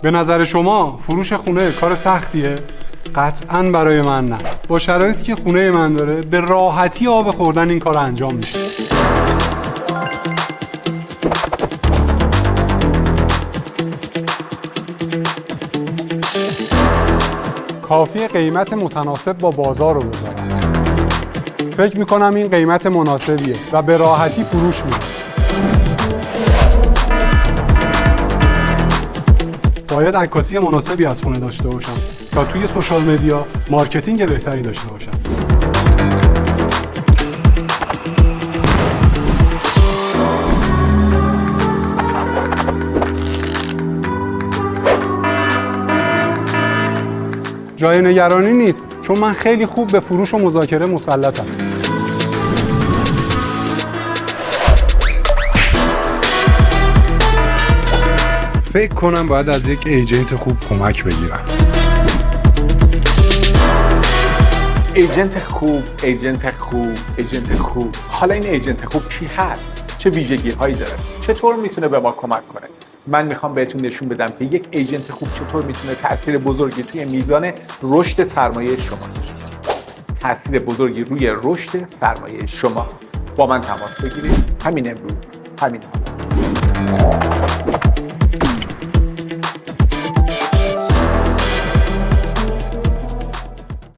به نظر شما فروش خونه کار سختیه؟ قطعاً برای من نه. با شرایطی که خونه من داره به راحتی آب خوردن این کار انجام میشه. کافیه قیمت متناسب با بازار رو بذارم. فکر میکنم این قیمت مناسبیه و به راحتی فروش میده. باید عکاسی مناسبی از خونه داشته باشم تا توی سوشال مدیا مارکتینگ بهتری داشته باشم. جای نگرانی نیست چون من خیلی خوب به فروش و مذاکره مسلطم. فکر کنم باید از یک ایجنت خوب کمک بگیرم. ایجنت خوب. حالا این ایجنت خوب کی هست؟ چه ویژگی هایی داره؟ چطور میتونه به ما کمک کنه؟ من میخوام بهتون نشون بدم که یک ایجنت خوب چطور میتونه تأثیر بزرگی توی میزان رشد سرمایه شما داشته. تأثیر بزرگی روی رشد سرمایه شما. با من تماس بگیرید همین امروز، همین حالا.